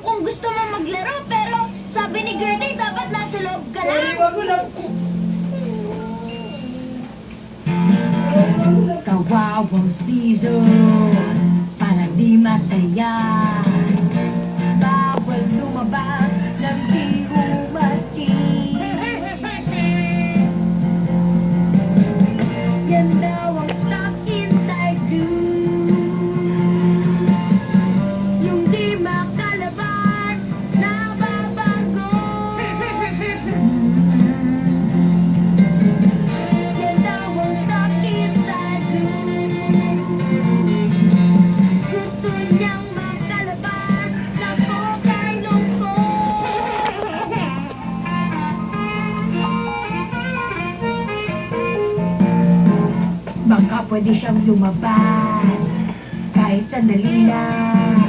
kung gusto mo maglaro, pero sabi ni Gertie, dapat nasa loob ka lang. Kawawang stizo, para di masaya. Bawal lumabas ng di umachi. Yan daw ang stuck inside blues. Yung di makalabas, nababago. Yan daw ang stuck inside blues. Gusto niyang makalabas, nako kay lungkot. Baka pwede siyang lumabas kahit sandali lang.